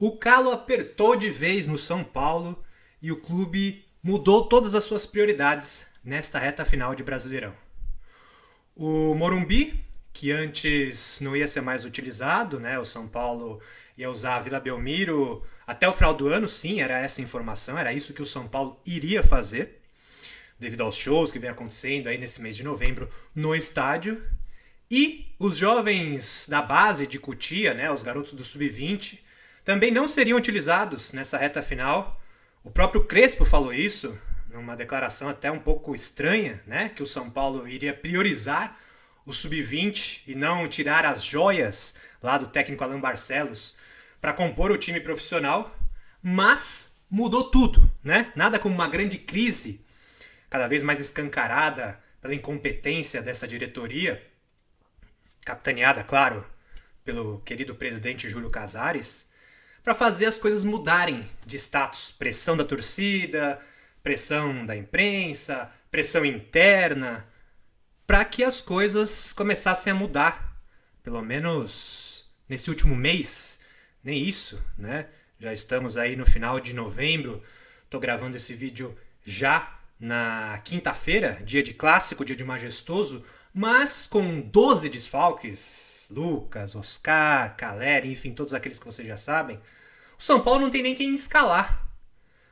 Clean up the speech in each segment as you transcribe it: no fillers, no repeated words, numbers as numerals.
O calo apertou de vez no São Paulo e o clube mudou todas as suas prioridades nesta reta final de Brasileirão. O Morumbi, que antes não ia ser mais utilizado, né? O São Paulo ia usar a Vila Belmiro até o final do ano, sim, era essa a informação, era isso que o São Paulo iria fazer, devido aos shows que vem acontecendo aí nesse mês de novembro no estádio. E os jovens da base de Cotia, né, os garotos do Sub-20, também não seriam utilizados nessa reta final. O próprio Crespo falou isso, numa declaração até um pouco estranha, né, que o São Paulo iria priorizar o Sub-20 e não tirar as joias lá do técnico Alan Barcelos para compor o time profissional. Mas mudou tudo, né? Nada como uma grande crise, cada vez mais escancarada pela incompetência dessa diretoria, capitaneada, claro, pelo querido presidente Júlio Casares, para fazer as coisas mudarem de status. Pressão da torcida, pressão da imprensa, pressão interna, para que as coisas começassem a mudar. Pelo menos nesse último mês, nem isso, né? Já estamos aí no final de novembro, estou gravando esse vídeo já na quinta-feira, dia de clássico, dia de majestoso, mas com 12 desfalques, Lucas, Oscar, Caleri, enfim, todos aqueles que vocês já sabem, o São Paulo não tem nem quem escalar.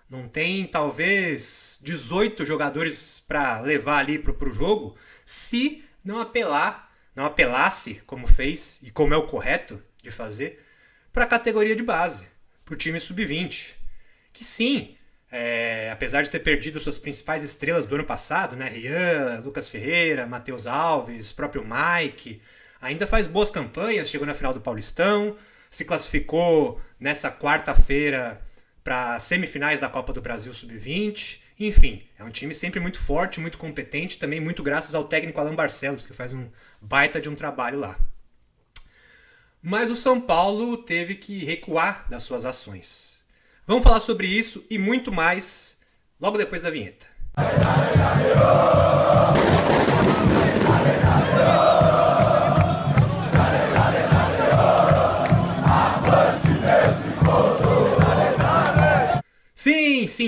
Não tem, talvez, 18 jogadores para levar ali pro jogo, se não apelasse, como fez, e como é o correto de fazer, para a categoria de base, para o time sub-20. Que sim, apesar de ter perdido suas principais estrelas do ano passado, né, Rian, Lucas Ferreira, Matheus Alves, próprio Mike, ainda faz boas campanhas, chegou na final do Paulistão, se classificou nessa quarta-feira para semifinais da Copa do Brasil Sub-20. Enfim, é um time sempre muito forte, muito competente, também muito graças ao técnico Alan Barcelos, que faz um baita de um trabalho lá. Mas o São Paulo teve que recuar das suas ações. Vamos falar sobre isso e muito mais logo depois da vinheta.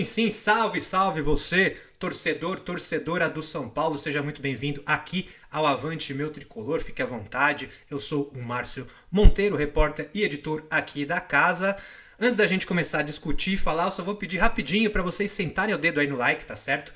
Sim, salve você, torcedora do São Paulo, seja muito bem-vindo aqui ao Avante Meu Tricolor, fique à vontade, eu sou o Márcio Monteiro, repórter e editor aqui da casa. Antes da gente começar a discutir e falar, eu só vou pedir rapidinho para vocês sentarem o dedo aí no like, tá certo?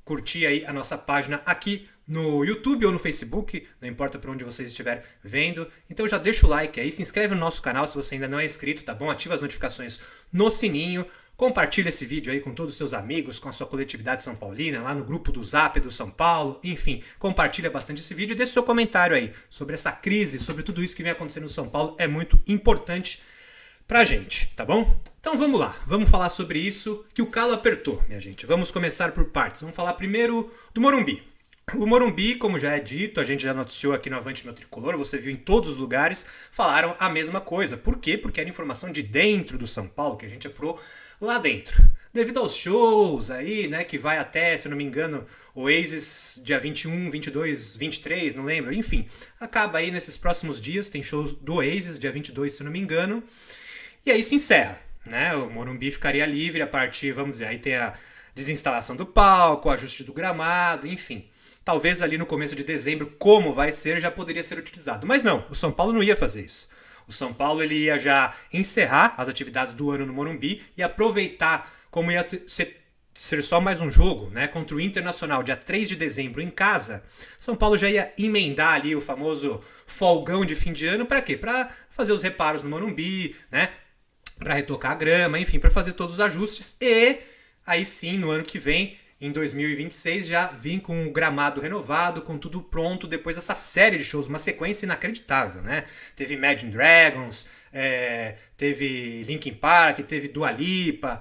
Curtir aí a nossa página aqui no YouTube ou no Facebook, não importa por onde vocês estiverem vendo. Então já deixa o like aí, se inscreve no nosso canal se você ainda não é inscrito, tá bom? Ativa as notificações no sininho. Compartilha esse vídeo aí com todos os seus amigos, com a sua coletividade São Paulina, lá no grupo do Zap do São Paulo, enfim, compartilha bastante esse vídeo e deixa o seu comentário aí sobre essa crise, sobre tudo isso que vem acontecendo no São Paulo, é muito importante pra gente, tá bom? Então vamos lá, vamos falar sobre isso, que o calo apertou, minha gente. Vamos começar por partes, vamos falar primeiro do Morumbi. O Morumbi, como já é dito, a gente já noticiou aqui no Avante Meu Tricolor, você viu em todos os lugares, falaram a mesma coisa. Por quê? Porque era informação de dentro do São Paulo, que a gente apurou lá dentro. Devido aos shows aí, né, que vai até, se eu não me engano, o Oasis dia 21, 22, 23, não lembro, enfim. Acaba aí nesses próximos dias, tem shows do Oasis dia 22, se eu não me engano. E aí se encerra, né, o Morumbi ficaria livre a partir, vamos dizer, aí tem a desinstalação do palco, o ajuste do gramado, enfim. Talvez ali no começo de dezembro, como vai ser, já poderia ser utilizado. Mas não, o São Paulo não ia fazer isso. O São Paulo ele ia já encerrar as atividades do ano no Morumbi e aproveitar, como ia ser só mais um jogo, né, contra o Internacional, dia 3 de dezembro em casa. São Paulo já ia emendar ali o famoso folgão de fim de ano. Para quê? Para fazer os reparos no Morumbi, né, para retocar a grama, enfim, para fazer todos os ajustes. E aí sim, no ano que vem, em 2026, já vim com o gramado renovado, com tudo pronto, depois dessa série de shows, uma sequência inacreditável, né? Teve Imagine Dragons, teve Linkin Park, teve Dua Lipa,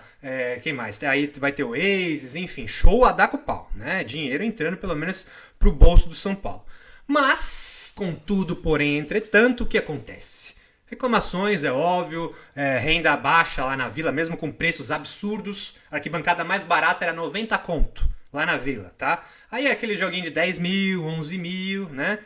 quem mais? Aí vai ter Oasis, enfim, show a dar com pau, né? Dinheiro entrando pelo menos pro bolso do São Paulo. Mas, contudo, porém, entretanto, o que acontece? Reclamações, é óbvio, renda baixa lá na Vila, mesmo com preços absurdos. A arquibancada mais barata era 90 conto lá na Vila, tá? Aí é aquele joguinho de 10 mil, 11 mil, né?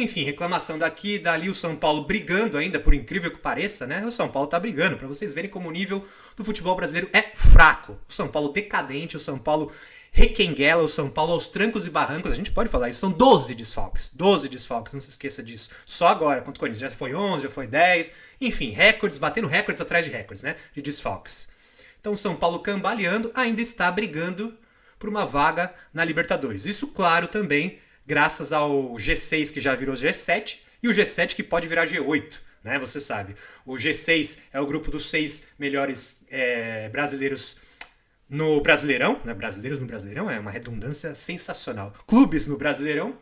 Enfim, reclamação daqui, dali, o São Paulo brigando ainda, por incrível que pareça, né? O São Paulo tá brigando, para vocês verem como o nível do futebol brasileiro é fraco. O São Paulo decadente, o São Paulo requenguela, o São Paulo aos trancos e barrancos, a gente pode falar isso, são 12 desfalques, não se esqueça disso. Só agora, contra o Corinthians, já foi 11, já foi 10, enfim, recordes, batendo recordes atrás de recordes, né? De desfalques. Então o São Paulo cambaleando ainda está brigando por uma vaga na Libertadores. Isso, claro, também graças ao G6 que já virou G7 e o G7 que pode virar G8, né? Você sabe, o G6 é o grupo dos 6 melhores brasileiros no Brasileirão, né? Brasileiros no Brasileirão é uma redundância sensacional. Clubes no Brasileirão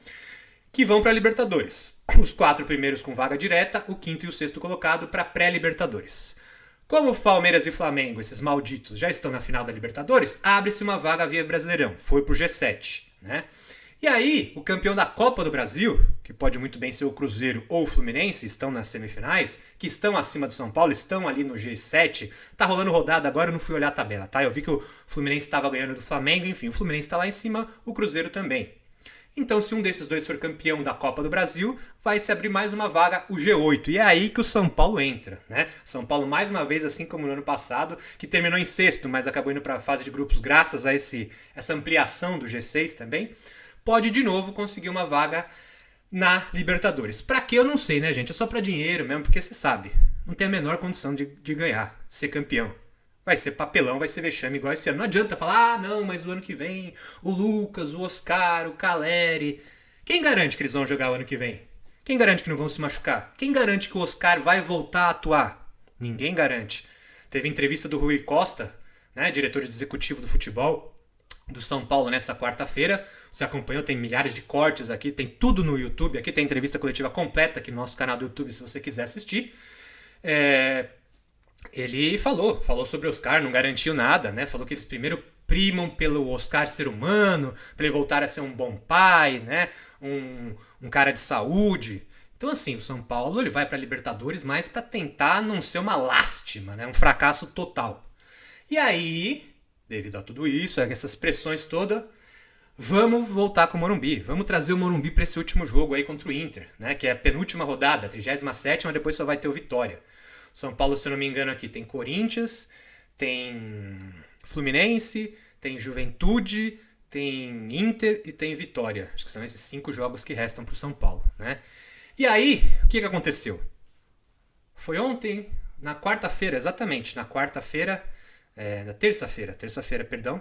que vão para a Libertadores. Os 4 primeiros com vaga direta, o 5º e o 6º colocado para pré-Libertadores. Como Palmeiras e Flamengo, esses malditos, já estão na final da Libertadores, abre-se uma vaga via Brasileirão. Foi pro G7, né? E aí, o campeão da Copa do Brasil, que pode muito bem ser o Cruzeiro ou o Fluminense, estão nas semifinais, que estão acima do São Paulo, estão ali no G7. Tá rolando rodada agora, eu não fui olhar a tabela, tá? Eu vi que o Fluminense estava ganhando do Flamengo, enfim, o Fluminense está lá em cima, o Cruzeiro também. Então, se um desses dois for campeão da Copa do Brasil, vai se abrir mais uma vaga, o G8. E é aí que o São Paulo entra, né? São Paulo, mais uma vez, assim como no ano passado, que terminou em sexto, mas acabou indo para a fase de grupos graças a essa ampliação do G6 também, pode de novo conseguir uma vaga na Libertadores. Pra quê? Eu não sei, né, gente? É só pra dinheiro mesmo, porque você sabe, não tem a menor condição de ganhar, ser campeão. Vai ser papelão, vai ser vexame igual esse ano. Não adianta falar, não, mas o ano que vem, o Lucas, o Oscar, o Caleri. Quem garante que eles vão jogar o ano que vem? Quem garante que não vão se machucar? Quem garante que o Oscar vai voltar a atuar? Ninguém garante. Teve entrevista do Rui Costa, né, diretor executivo do futebol do São Paulo nessa quarta-feira. Você acompanhou, tem milhares de cortes aqui, tem tudo no YouTube. Aqui tem entrevista coletiva completa aqui no nosso canal do YouTube, se você quiser assistir. Ele falou sobre o Oscar, não garantiu nada, né? Falou que eles primeiro primam pelo Oscar ser humano, para ele voltar a ser um bom pai, né? Um cara de saúde. Então, assim, o São Paulo ele vai para a Libertadores mais para tentar não ser uma lástima, né? Um fracasso total. E aí, devido a tudo isso, a essas pressões todas, vamos voltar com o Morumbi. Vamos trazer o Morumbi para esse último jogo aí contra o Inter, né? Que é a penúltima rodada, 37ª, depois só vai ter o Vitória. São Paulo, se eu não me engano, aqui tem Corinthians, tem Fluminense, tem Juventude, tem Inter e tem Vitória. Acho que são esses 5 jogos que restam para o São Paulo, né? E aí, o que aconteceu? Foi ontem, na quarta-feira, exatamente, na quarta-feira, na terça-feira, perdão.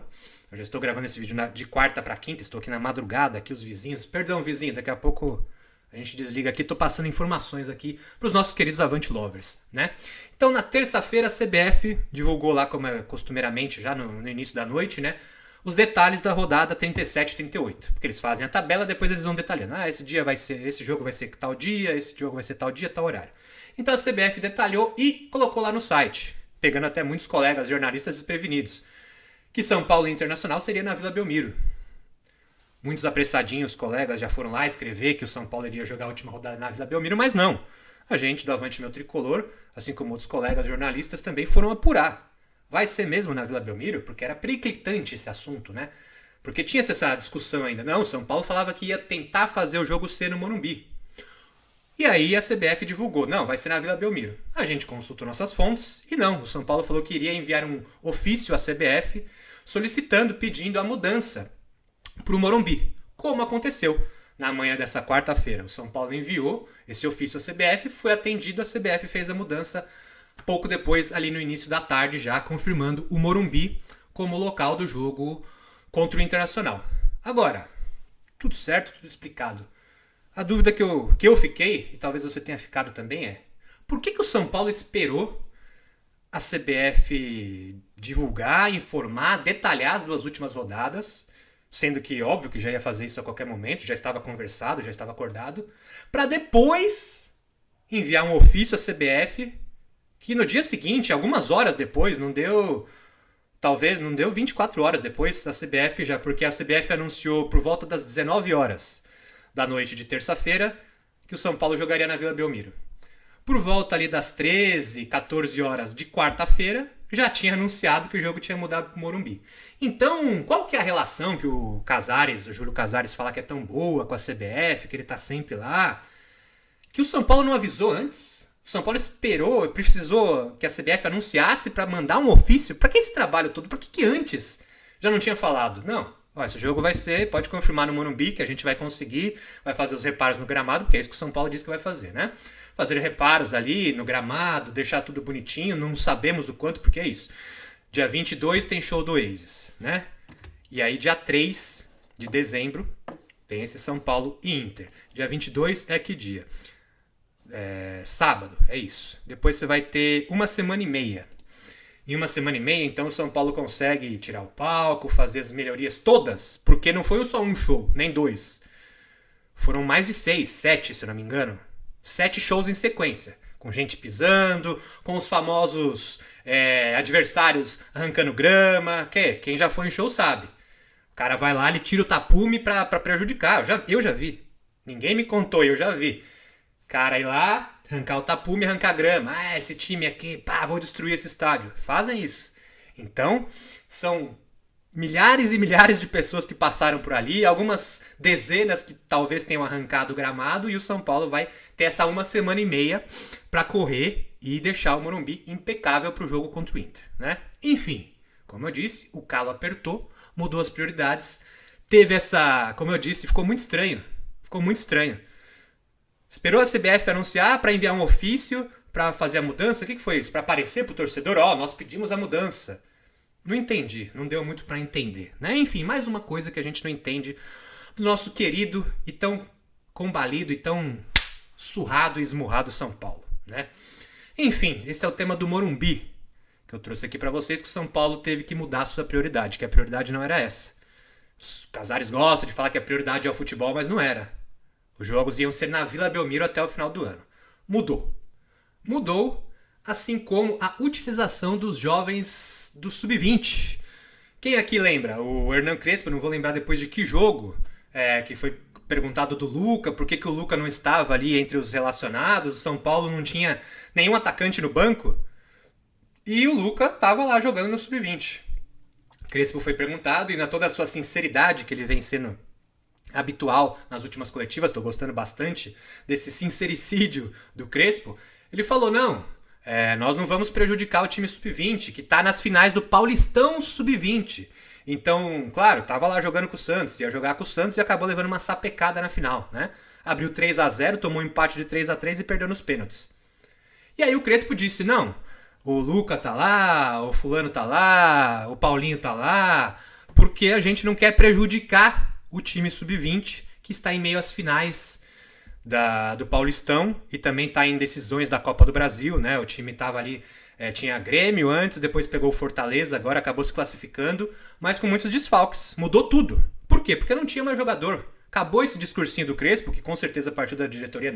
Eu já estou gravando esse vídeo de quarta para quinta, estou aqui na madrugada, aqui os vizinhos. Perdão, vizinho, daqui a pouco a gente desliga aqui, tô passando informações aqui para os nossos queridos Avante Lovers, né? Então, na terça-feira, a CBF divulgou lá, como é costumeiramente, já no início da noite, né? Os detalhes da rodada 37 e 38. Porque eles fazem a tabela, depois eles vão detalhando. Esse jogo vai ser tal dia, esse jogo vai ser tal dia, tal horário. Então, a CBF detalhou e colocou lá no site, pegando até muitos colegas jornalistas desprevenidos, que São Paulo Internacional seria na Vila Belmiro. Muitos apressadinhos colegas já foram lá escrever que o São Paulo iria jogar a última rodada na Vila Belmiro, mas não. A gente do Avante Meu Tricolor, assim como outros colegas jornalistas, também foram apurar. Vai ser mesmo na Vila Belmiro? Porque era periclitante esse assunto, né? Porque tinha essa discussão ainda. Não, o São Paulo falava que ia tentar fazer o jogo ser no Morumbi. E aí a CBF divulgou, não, vai ser na Vila Belmiro. A gente consultou nossas fontes e não, o São Paulo falou que iria enviar um ofício à CBF solicitando, pedindo a mudança para o Morumbi, como aconteceu na manhã dessa quarta-feira. O São Paulo enviou esse ofício à CBF, foi atendido, a CBF fez a mudança pouco depois, ali no início da tarde, já confirmando o Morumbi como local do jogo contra o Internacional. Agora, tudo certo, tudo explicado. A dúvida que eu fiquei, e talvez você tenha ficado também, é por que o São Paulo esperou a CBF divulgar, informar, detalhar as 2 últimas rodadas, sendo que, óbvio, que já ia fazer isso a qualquer momento, já estava conversado, já estava acordado, para depois enviar um ofício à CBF, que no dia seguinte, algumas horas depois, não deu 24 horas depois, a CBF porque a CBF anunciou por volta das 19 horas da noite de terça-feira que o São Paulo jogaria na Vila Belmiro. Por volta ali das 13, 14 horas de quarta-feira, já tinha anunciado que o jogo tinha mudado para o Morumbi. Então, qual que é a relação que o Júlio Casares fala que é tão boa com a CBF, que ele está sempre lá? que o São Paulo não avisou antes. O São Paulo esperou, precisou que a CBF anunciasse para mandar um ofício. Para que esse trabalho todo? Por que antes já não tinha falado? Não. Ó, esse jogo vai ser, pode confirmar no Morumbi que a gente vai conseguir, vai fazer os reparos no gramado, porque é isso que o São Paulo disse que vai fazer, né? Fazer reparos ali no gramado, deixar tudo bonitinho, não sabemos o quanto, porque é isso. Dia 22 tem show do Oasis, né? E aí dia 3 de dezembro tem esse São Paulo e Inter. Dia 22 é que dia? Sábado, é isso. Depois você vai ter uma semana e meia. Em uma semana e meia, então, o São Paulo consegue tirar o palco, fazer as melhorias todas, porque não foi só um show, nem 2. Foram mais de 6, 7, se eu não me engano. 7 shows em sequência, com gente pisando, com os famosos adversários arrancando grama. Quem já foi em show sabe. O cara vai lá, ele tira o tapume pra prejudicar. Eu já vi. Ninguém me contou, eu já vi. Cara ir lá, arrancar o tapume e arrancar grama. Esse time aqui, vou destruir esse estádio. Fazem isso. Então, são milhares e milhares de pessoas que passaram por ali, algumas dezenas que talvez tenham arrancado o gramado, e o São Paulo vai ter essa uma semana e meia para correr e deixar o Morumbi impecável para o jogo contra o Inter, né? Enfim, como eu disse, o calo apertou, mudou as prioridades, teve essa, como eu disse, ficou muito estranho. Esperou a CBF anunciar para enviar um ofício para fazer a mudança? O que foi isso? Para aparecer pro torcedor? Nós pedimos a mudança. Não entendi, não deu muito para entender, né? Enfim, mais uma coisa que a gente não entende do nosso querido e tão combalido e tão surrado e esmurrado São Paulo, né? Enfim, esse é o tema do Morumbi que eu trouxe aqui para vocês, que o São Paulo teve que mudar a sua prioridade, que a prioridade não era essa. Os Casares gostam de falar que a prioridade é o futebol, mas não era. Os jogos iam ser na Vila Belmiro até o final do ano. Mudou, assim como a utilização dos jovens do Sub-20. Quem aqui lembra? O Hernan Crespo, não vou lembrar depois de que jogo, que foi perguntado do Luca, por que o Luca não estava ali entre os relacionados, o São Paulo não tinha nenhum atacante no banco, e o Luca estava lá jogando no Sub-20. Crespo foi perguntado, e na toda a sua sinceridade que ele vem sendo habitual nas últimas coletivas, estou gostando bastante desse sincericídio do Crespo, ele falou, nós não vamos prejudicar o time Sub-20, que está nas finais do Paulistão Sub-20. Então, claro, estava lá jogando com o Santos, ia jogar com o Santos e acabou levando uma sapecada na final, né? Abriu 3-0, tomou um empate de 3-3 e perdeu nos pênaltis. E aí o Crespo disse, o Luca tá lá, o fulano tá lá, o Paulinho tá lá, porque a gente não quer prejudicar o time Sub-20, que está em meio às finais do Paulistão e também está em decisões da Copa do Brasil, né? O time estava ali, tinha Grêmio antes, depois pegou o Fortaleza, agora acabou se classificando, mas com muitos desfalques. Mudou tudo. Por quê? Porque não tinha mais jogador. Acabou esse discursinho do Crespo, que com certeza partiu da diretoria,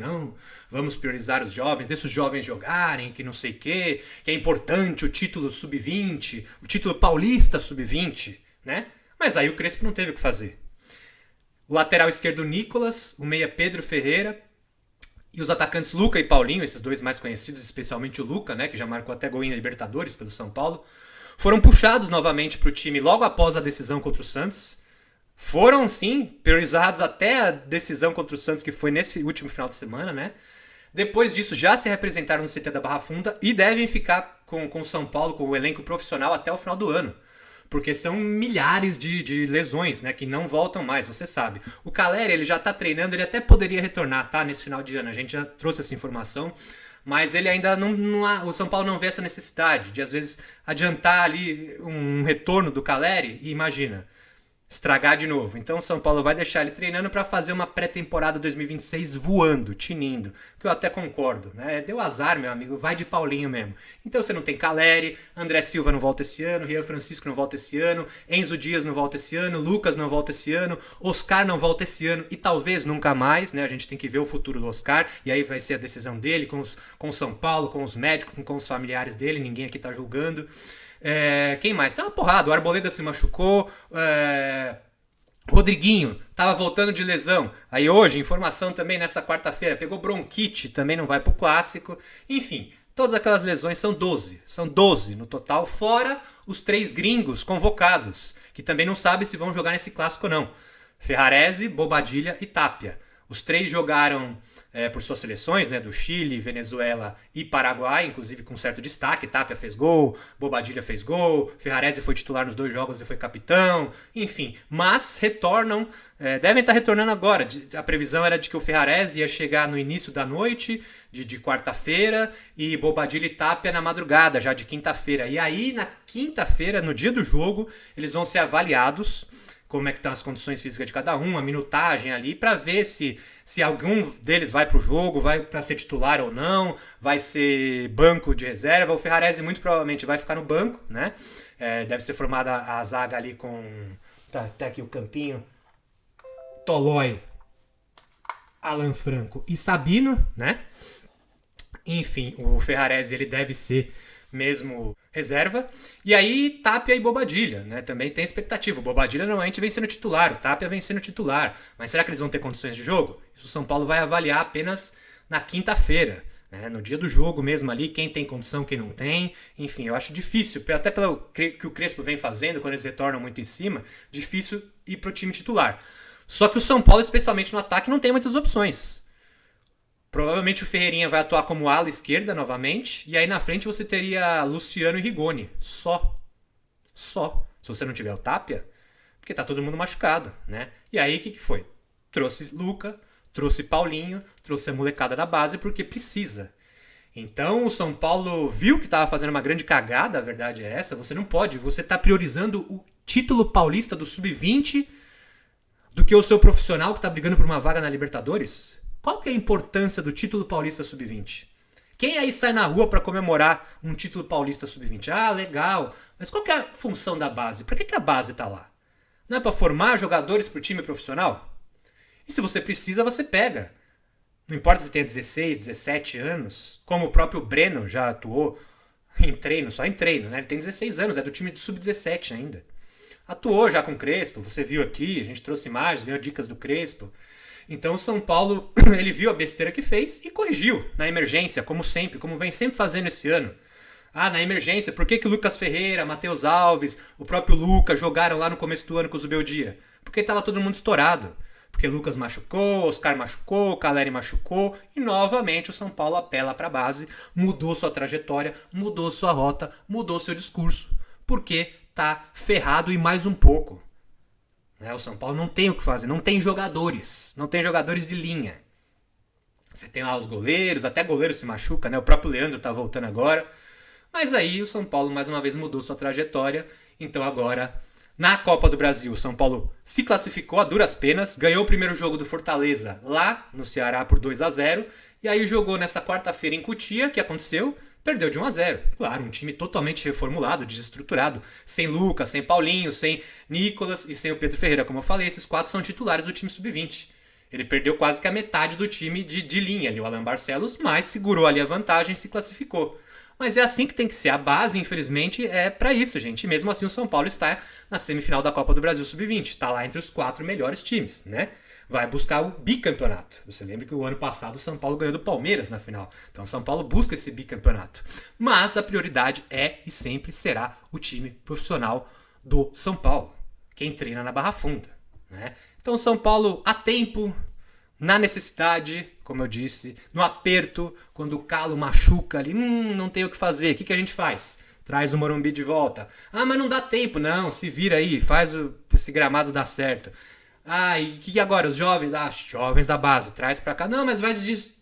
vamos priorizar os jovens, deixa os jovens jogarem, que não sei o quê, que é importante o título Sub-20, o título paulista Sub-20, né? Mas aí o Crespo não teve o que fazer. O lateral esquerdo Nicolas, o meia Pedro Ferreira e os atacantes Luca e Paulinho, esses dois mais conhecidos, especialmente o Luca, né, que já marcou até gol em Libertadores pelo São Paulo, foram puxados novamente para o time logo após a decisão contra o Santos. Foram, sim, priorizados até a decisão contra o Santos, que foi nesse último final de semana, né? Depois disso, já se representaram no CT da Barra Funda e devem ficar com o São Paulo, com o elenco profissional, até o final do ano. Porque são milhares de lesões, né, que não voltam mais, você sabe. O Calleri, ele já tá treinando, ele até poderia retornar, tá, nesse final de ano. A gente já trouxe essa informação, mas ele ainda o São Paulo não vê essa necessidade de, às vezes, adiantar ali um retorno do Calleri e, imagina, estragar de novo. Então o São Paulo vai deixar ele treinando para fazer uma pré-temporada 2026 voando, tinindo, que eu até concordo, né? Deu azar, meu amigo, vai de Paulinho mesmo. Então você não tem Calleri, André Silva não volta esse ano, Rian Francisco não volta esse ano, Enzo Dias não volta esse ano, Lucas não volta esse ano, Oscar não volta esse ano e talvez nunca mais, né? A gente tem que ver o futuro do Oscar e aí vai ser a decisão dele com o São Paulo, com os médicos, com os familiares dele, ninguém aqui tá julgando. Quem mais? Tem uma porrada, o Arboleda se machucou, Rodriguinho tava voltando de lesão, aí hoje, informação também nessa quarta-feira, pegou bronquite, também não vai pro clássico, enfim, todas aquelas lesões são 12 no total, fora os 3 gringos convocados, que também não sabe se vão jogar nesse clássico ou não, Ferrarese, Bobadilha e Tapia. Os 3 jogaram por suas seleções, né, do Chile, Venezuela e Paraguai, inclusive com certo destaque. Tapia fez gol, Bobadilla fez gol, Ferrarese foi titular nos 2 jogos e foi capitão, enfim. Mas retornam, devem estar retornando agora. A previsão era de que o Ferrarese ia chegar no início da noite, de quarta-feira, e Bobadilla e Tapia na madrugada, já de quinta-feira. E aí, na quinta-feira, no dia do jogo, eles vão ser avaliados, como é que estão as condições físicas de cada um, a minutagem ali, para ver se algum deles vai para o jogo, vai para ser titular ou não, vai ser banco de reserva. O Ferrarese muito provavelmente vai ficar no banco, né? Deve ser formada a zaga ali com... Tá aqui o campinho. Tolói, Alan Franco e Sabino, né? Enfim, o Ferrarese ele deve ser mesmo reserva. E aí Tapia e Bobadilla, né? Também tem expectativa. O Bobadilla normalmente vem sendo titular, o Tapia vem sendo titular. Mas será que eles vão ter condições de jogo? Isso o São Paulo vai avaliar apenas na quinta-feira, né? No dia do jogo mesmo ali, quem tem condição, quem não tem. Enfim, eu acho difícil, até pelo que o Crespo vem fazendo, quando eles retornam muito em cima, difícil ir pro time titular. Só que o São Paulo, especialmente no ataque, não tem muitas opções. Provavelmente o Ferreirinha vai atuar como ala esquerda novamente. E aí na frente você teria Luciano e Rigoni. Só. Se você não tiver o Tapia, porque tá todo mundo machucado, né? E aí o que foi? Trouxe Luca, trouxe Paulinho, trouxe a molecada da base porque precisa. Então o São Paulo viu que estava fazendo uma grande cagada, a verdade é essa. Você não pode, você tá priorizando o título paulista do Sub-20 do que o seu profissional que tá brigando por uma vaga na Libertadores. Qual que é a importância do título paulista sub-20? Quem aí sai na rua para comemorar um título paulista sub-20? Ah, legal. Mas qual que é a função da base? Para que a base tá lá? Não é para formar jogadores pro time profissional? E se você precisa, você pega. Não importa se tem 16, 17 anos, como o próprio Breno já atuou em treino, só em treino, né? Ele tem 16 anos, é do time do sub-17 ainda. Atuou já com o Crespo, você viu aqui, a gente trouxe imagens, ganhou dicas do Crespo. Então o São Paulo, ele viu a besteira que fez e corrigiu na emergência, como sempre, como vem sempre fazendo esse ano. Ah, na emergência, por que o Lucas Ferreira, Matheus Alves, o próprio Lucas jogaram lá no começo do ano com o Zubeldia? Porque estava todo mundo estourado. Porque Lucas machucou, Oscar machucou, Caleri machucou e novamente o São Paulo apela para a base, mudou sua trajetória, mudou sua rota, mudou seu discurso. Porque tá ferrado e mais um pouco. O São Paulo não tem o que fazer, não tem jogadores de linha. Você tem lá os goleiros, até goleiro se machuca, né? O próprio Leandro tá voltando agora. Mas aí o São Paulo mais uma vez mudou sua trajetória. Então agora, na Copa do Brasil, o São Paulo se classificou a duras penas, ganhou o primeiro jogo do Fortaleza lá no Ceará por 2-0. E aí jogou nessa quarta-feira em Cotia, que aconteceu, perdeu de 1-0. Claro, um time totalmente reformulado, desestruturado. Sem Lucas, sem Paulinho, sem Nicolas e sem o Pedro Ferreira. Como eu falei, esses 4 são titulares do time sub-20. Ele perdeu quase que a metade do time de linha ali, o Alan Barcelos, mas segurou ali a vantagem e se classificou. Mas é assim que tem que ser. A base, infelizmente, é pra isso, gente. E mesmo assim o São Paulo está na semifinal da Copa do Brasil sub-20. Está lá entre os 4 melhores times, né? Vai buscar o bicampeonato. Você lembra que o ano passado o São Paulo ganhou do Palmeiras na final. Então o São Paulo busca esse bicampeonato. Mas a prioridade é e sempre será o time profissional do São Paulo. Quem treina na Barra Funda, né? Então o São Paulo, a tempo, na necessidade, como eu disse, no aperto, quando o calo machuca ali, não tem o que fazer, o que a gente faz? Traz o Morumbi de volta. Ah, mas não dá tempo. Não, se vira aí, faz esse gramado dar certo. Ah, e o que agora? Os jovens? Ah, jovens da base, traz pra cá. Não, mas vai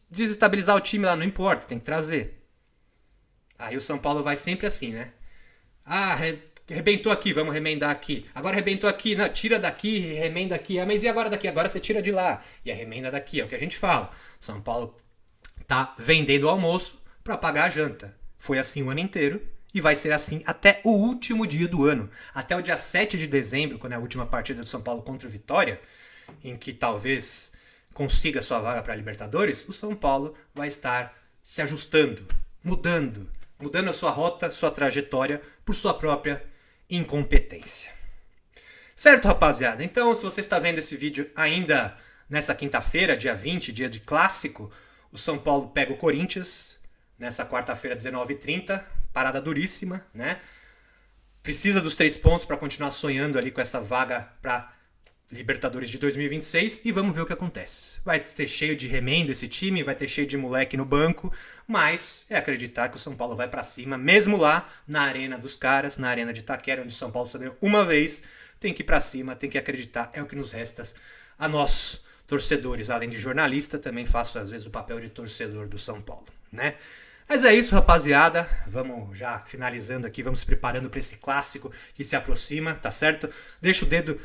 desestabilizar o time lá, não importa, tem que trazer. Aí o São Paulo vai sempre assim, né? Ah, arrebentou aqui, vamos remendar aqui. Agora arrebentou aqui, não, tira daqui, remenda aqui. Ah, mas e agora daqui? Agora você tira de lá. E a remenda daqui, é o que a gente fala. São Paulo tá vendendo o almoço pra pagar a janta. Foi assim o ano inteiro. E vai ser assim até o último dia do ano. Até o dia 7 de dezembro, quando é a última partida do São Paulo contra o Vitória, em que talvez consiga sua vaga para a Libertadores, o São Paulo vai estar se ajustando, mudando a sua rota, sua trajetória, por sua própria incompetência. Certo, rapaziada? Então, se você está vendo esse vídeo ainda nessa quinta-feira, dia 20, dia de clássico, o São Paulo pega o Corinthians nessa quarta-feira, 19h30, parada duríssima, né? Precisa dos 3 pontos para continuar sonhando ali com essa vaga para Libertadores de 2026 e vamos ver o que acontece. Vai ter cheio de remendo esse time, vai ter cheio de moleque no banco, mas é acreditar que o São Paulo vai pra cima, mesmo lá na arena dos caras, na arena de Itaquera, onde o São Paulo só ganhou uma vez, tem que ir pra cima, tem que acreditar, é o que nos resta a nós, torcedores. Além de jornalista, também faço às vezes o papel de torcedor do São Paulo, né? Mas é isso, rapaziada. Vamos já finalizando aqui, vamos se preparando para esse clássico que se aproxima, tá certo? Deixa o dedo,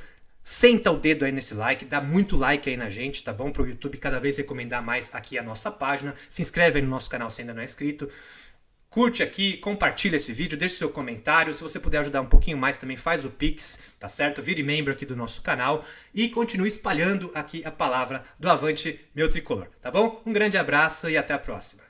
senta o dedo aí nesse like, dá muito like aí na gente, tá bom? Para o YouTube cada vez recomendar mais aqui a nossa página. Se inscreve aí no nosso canal se ainda não é inscrito. Curte aqui, compartilha esse vídeo, deixa o seu comentário. Se você puder ajudar um pouquinho mais, também faz o Pix, tá certo? Vire membro aqui do nosso canal e continue espalhando aqui a palavra do Avante Meu Tricolor, tá bom? Um grande abraço e até a próxima.